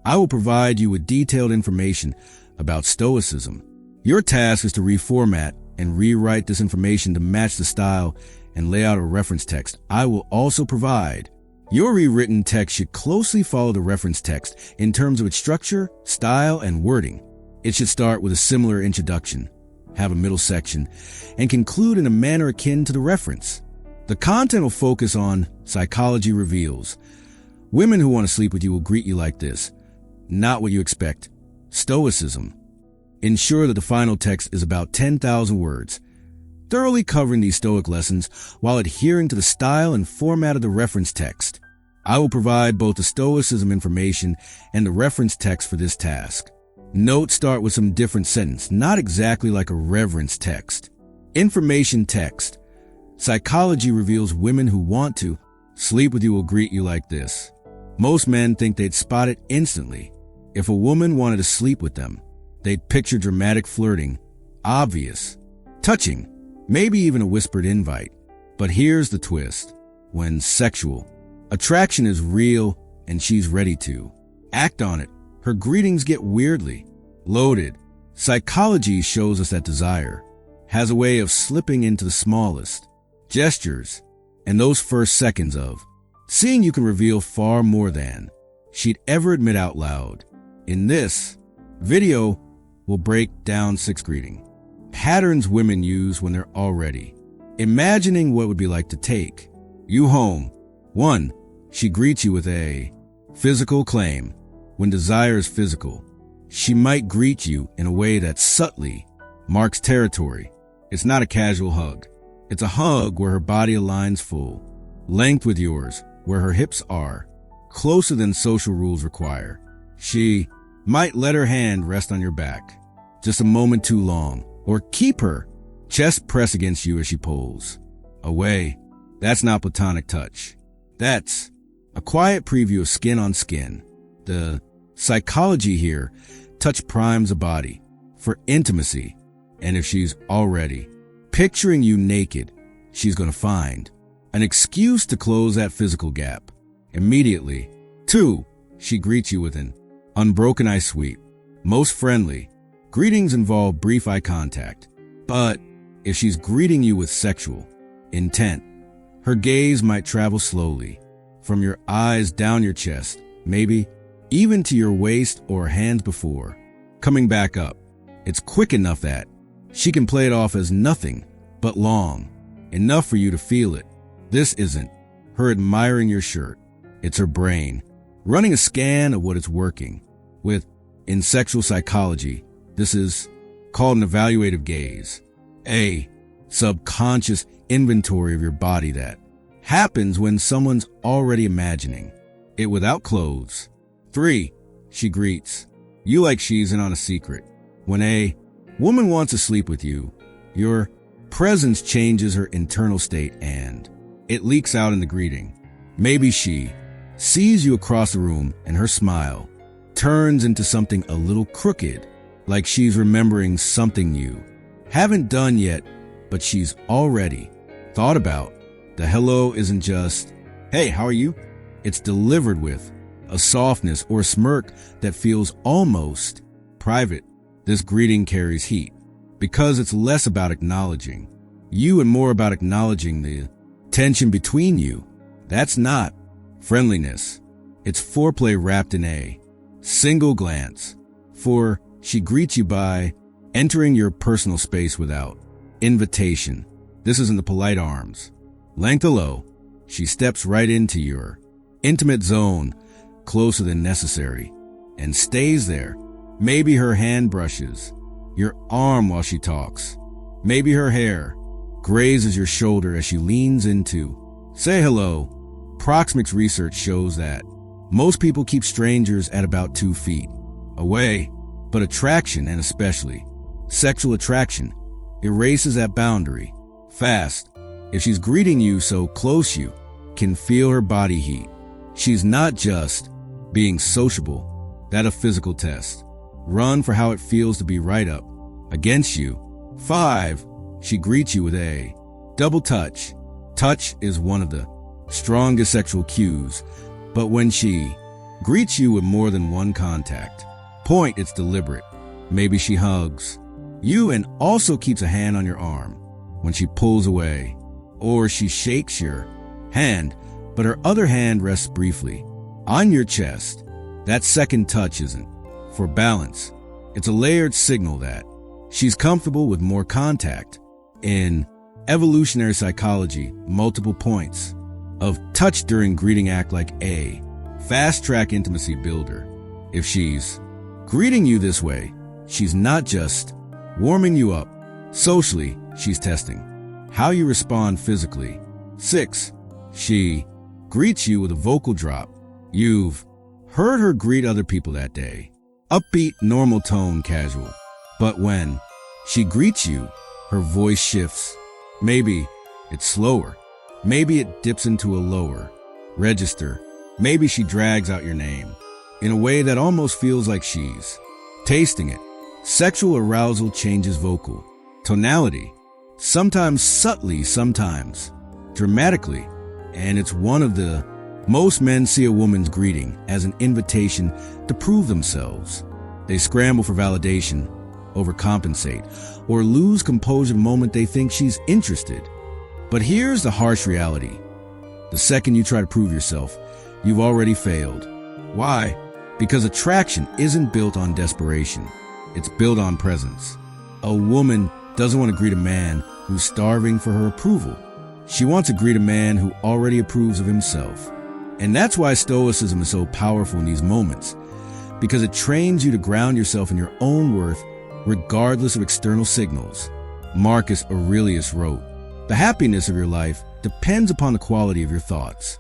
I will provide you with detailed information about Stoicism. Your task is to reformat and rewrite this information to match the style and layout of reference text I will also provide. Your rewritten text should closely follow the reference text in terms of its structure, style, and wording. It should start with a similar introduction, have a middle section, and conclude in a manner akin to the reference. The content will focus on psychology reveals. Women who want to sleep with you will greet you like this. Not what you expect. Stoicism. Ensure that the final text is about 10,000 words, thoroughly covering these Stoic lessons while adhering to the style and format of the reference text. I will provide both the Stoicism information and the reference text for this task. Notes start with some different sentence, not exactly like a reference text. Information text. Psychology reveals women who want to sleep with you will greet you like this. Most men think they'd spot it instantly. If a woman wanted to sleep with them, they'd picture dramatic flirting, obvious, touching, maybe even a whispered invite. But here's the twist. When sexual attraction is real and she's ready to act on it, her greetings get weirdly loaded. Psychology shows us that desire has a way of slipping into the smallest gestures, and those first seconds of seeing you can reveal far more than she'd ever admit out loud. In this video, we'll break down 6 greeting patterns women use when they're already imagining what would be like to take you home. 1. She greets you with a physical claim. When desire is physical, she might greet you in a way that subtly marks territory. It's not a casual hug. It's a hug where her body aligns full length with yours, where her hips are closer than social rules require. She might let her hand rest on your back just a moment too long, or keep her chest pressed against you as she pulls away. That's not platonic touch. That's a quiet preview of skin on skin. The psychology here, touch primes a body for intimacy, and if she's already picturing you naked, she's going to find an excuse to close that physical gap immediately. 2. She greets you with an unbroken eye sweep. Most friendly greetings involve brief eye contact, but if she's greeting you with sexual intent, her gaze might travel slowly from your eyes down your chest, maybe even to your waist or hands before coming back up. It's quick enough that she can play it off as nothing but long, enough for you to feel it. This isn't her admiring your shirt. It's her brain running a scan of what it's working with. In sexual psychology, this is called an evaluative gaze, a subconscious inventory of your body that happens when someone's already imagining it without clothes. 3. She greets you like she's in on a secret. When a woman wants to sleep with you, your presence changes her internal state and it leaks out in the greeting. Maybe she sees you across the room and her smile turns into something a little crooked, like she's remembering something you haven't done yet, but she's already thought about. The hello isn't just, hey, how are you? It's delivered with a softness or a smirk that feels almost private. This greeting carries heat because it's less about acknowledging you and more about acknowledging the tension between you. That's not friendliness. It's foreplay wrapped in a single glance. 4. She greets you by entering your personal space without invitation. This isn't the polite arms length hello. She steps right into your intimate zone, closer than necessary, and stays there. Maybe her hand brushes your arm while she talks. Maybe her hair grazes your shoulder as she leans into say hello. Proximics research shows that most people keep strangers at about 2 feet away, but attraction, and especially sexual attraction, erases that boundary fast. If she's greeting you so close you can feel her body heat, she's not just being sociable. That's a physical test. Run for how it feels to be right up against you. 5. She greets you with a double touch. Touch is one of the strongest sexual cues, but when she greets you with more than one contact. Point, it's deliberate. Maybe she hugs you and also keeps a hand on your arm when she pulls away. Or she shakes your hand, but her other hand rests briefly on your chest. That second touch isn't for balance. It's a layered signal that she's comfortable with more contact. In evolutionary psychology, multiple points of touch during greeting act like a fast-track intimacy builder. If she's greeting you this way, she's not just warming you up. Socially, she's testing how you respond physically. 6. She greets you with a vocal drop. You've heard her greet other people that day. Upbeat, normal tone, casual. But when she greets you, her voice shifts. Maybe it's slower. Maybe it dips into a lower register. Maybe she drags out your name in a way that almost feels like she's tasting it. Sexual arousal changes vocal tonality, sometimes subtly, sometimes dramatically. And it's one of the most men see a woman's greeting as an invitation to prove themselves. They scramble for validation, overcompensate, or lose composure the moment they think she's interested. But here's the harsh reality. The second you try to prove yourself, you've already failed. Why? Because attraction isn't built on desperation. It's built on presence. A woman doesn't want to greet a man who's starving for her approval. She wants to greet a man who already approves of himself. And that's why Stoicism is so powerful in these moments, because it trains you to ground yourself in your own worth regardless of external signals. Marcus Aurelius wrote, "The happiness of your life depends upon the quality of your thoughts."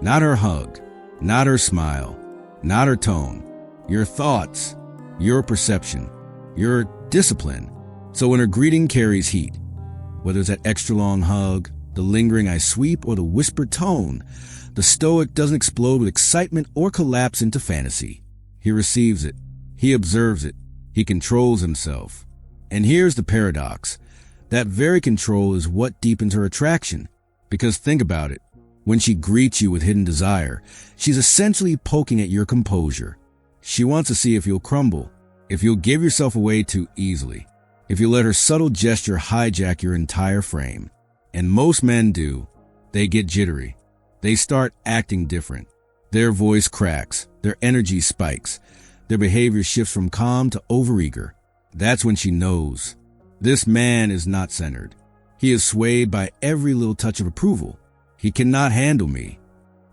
Not her hug, not her smile, not her tone. Your thoughts, your perception, your discipline. So when her greeting carries heat, whether it's that extra long hug, the lingering eye sweep, or the whispered tone, the Stoic doesn't explode with excitement or collapse into fantasy. He receives it. He observes it. He controls himself. And here's the paradox. That very control is what deepens her attraction. Because think about it. When she greets you with hidden desire, she's essentially poking at your composure. She wants to see if you'll crumble, if you'll give yourself away too easily, if you'll let her subtle gesture hijack your entire frame. And most men do. They get jittery. They start acting different. Their voice cracks. Their energy spikes. Their behavior shifts from calm to overeager. That's when she knows. This man is not centered. He is swayed by every little touch of approval. He cannot handle me.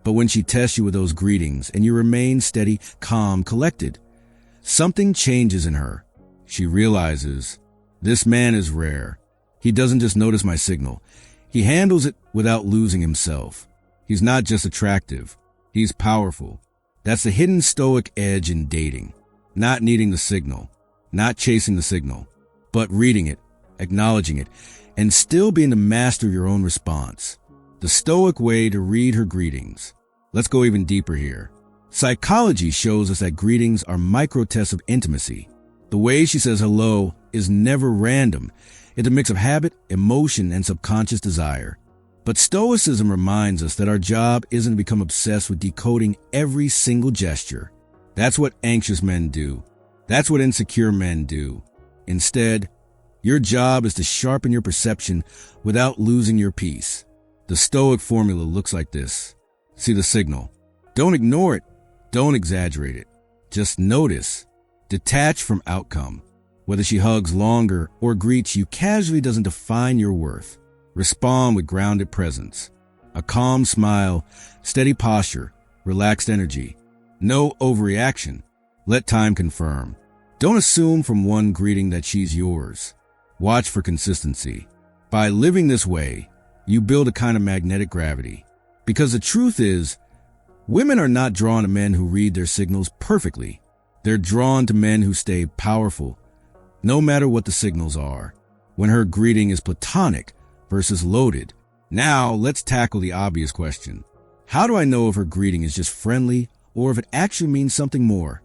But when she tests you with those greetings and you remain steady, calm, collected, something changes in her. She realizes, this man is rare. He doesn't just notice my signal. He handles it without losing himself. He's not just attractive. He's powerful. That's the hidden Stoic edge in dating. Not needing the signal, not chasing the signal, but reading it, acknowledging it, and still being the master of your own response. The Stoic way to read her greetings. Let's go even deeper here. Psychology shows us that greetings are micro-tests of intimacy. The way she says hello is never random. It's a mix of habit, emotion, and subconscious desire. But Stoicism reminds us that our job isn't to become obsessed with decoding every single gesture. That's what anxious men do. That's what insecure men do. Instead, your job is to sharpen your perception without losing your peace. The Stoic formula looks like this. See the signal. Don't ignore it. Don't exaggerate it. Just notice. Detach from outcome. Whether she hugs longer or greets you casually doesn't define your worth. Respond with grounded presence. A calm smile, steady posture, relaxed energy. No overreaction. Let time confirm. Don't assume from one greeting that she's yours. Watch for consistency. By living this way, you build a kind of magnetic gravity. Because the truth is, women are not drawn to men who read their signals perfectly. They're drawn to men who stay powerful, no matter what the signals are. When her greeting is platonic versus loaded. Now, let's tackle the obvious question. How do I know if her greeting is just friendly or if it actually means something more?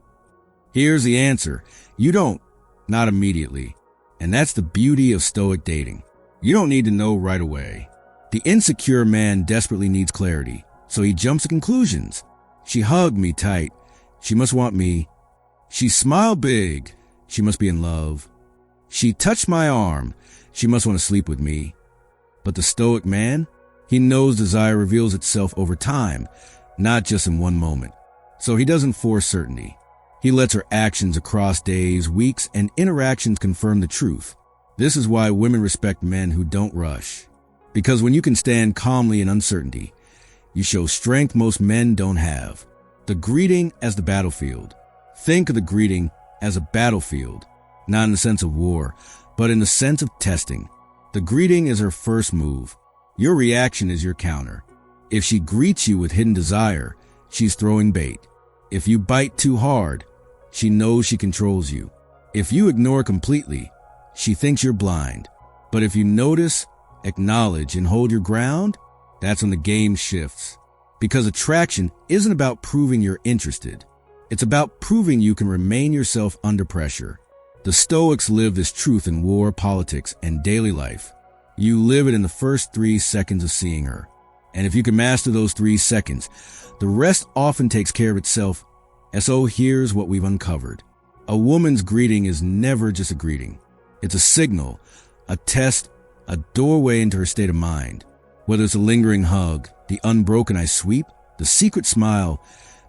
Here's the answer. You don't. Not immediately. And that's the beauty of Stoic dating. You don't need to know right away. The insecure man desperately needs clarity, so he jumps to conclusions. She hugged me tight. She must want me. She smiled big. She must be in love. She touched my arm. She must want to sleep with me. But the Stoic man, he knows desire reveals itself over time, not just in one moment. So he doesn't force certainty. He lets her actions across days, weeks, and interactions confirm the truth. This is why women respect men who don't rush. Because when you can stand calmly in uncertainty, you show strength most men don't have. The greeting as the battlefield. Think of the greeting as a battlefield, not in the sense of war, but in the sense of testing. The greeting is her first move. Your reaction is your counter. If she greets you with hidden desire, she's throwing bait. If you bite too hard, she knows she controls you. If you ignore completely, she thinks you're blind. But if you notice, acknowledge, and hold your ground, that's when the game shifts. Because attraction isn't about proving you're interested. It's about proving you can remain yourself under pressure. The Stoics live this truth in war, politics, and daily life. You live it in the first 3 seconds of seeing her. And if you can master those 3 seconds, the rest often takes care of itself. And so here's what we've uncovered. A woman's greeting is never just a greeting. It's a signal, a test, a doorway into her state of mind. Whether it's a lingering hug, the unbroken eye sweep, the secret smile,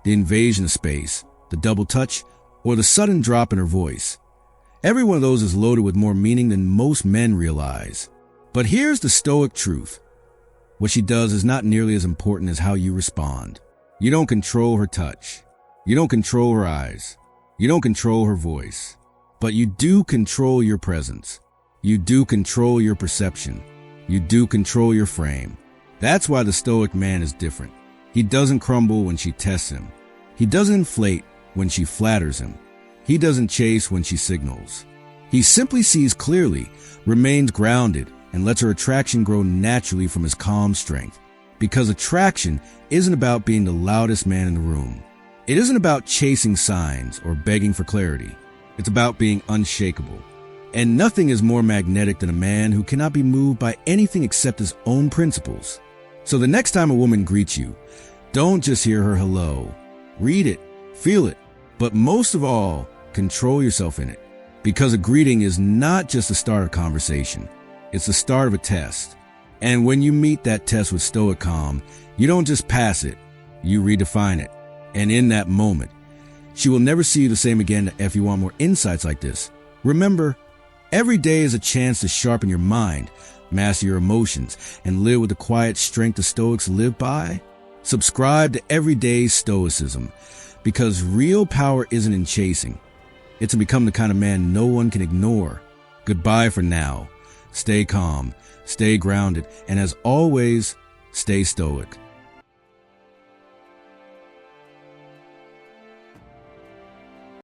the invasion of space, the double touch, or the sudden drop in her voice. Every one of those is loaded with more meaning than most men realize. But here's the Stoic truth. What she does is not nearly as important as how you respond. You don't control her touch. You don't control her eyes. You don't control her voice. But you do control your presence. You do control your perception. You do control your frame. That's why the Stoic man is different. He doesn't crumble when she tests him. He doesn't inflate when she flatters him. He doesn't chase when she signals. He simply sees clearly, remains grounded, and lets her attraction grow naturally from his calm strength. Because attraction isn't about being the loudest man in the room. It isn't about chasing signs or begging for clarity. It's about being unshakable. And nothing is more magnetic than a man who cannot be moved by anything except his own principles. So the next time a woman greets you, don't just hear her hello. Read it, feel it, but most of all, control yourself in it. Because a greeting is not just the start of conversation. It's the start of a test. And when you meet that test with Stoic calm, you don't just pass it, you redefine it. And in that moment, she will never see you the same again. If you want more insights like this, remember, every day is a chance to sharpen your mind, master your emotions, and live with the quiet strength the Stoics live by. Subscribe to Everyday Stoicism, because real power isn't in chasing. It's to become the kind of man no one can ignore. Goodbye for now. Stay calm, stay grounded, and as always, stay stoic.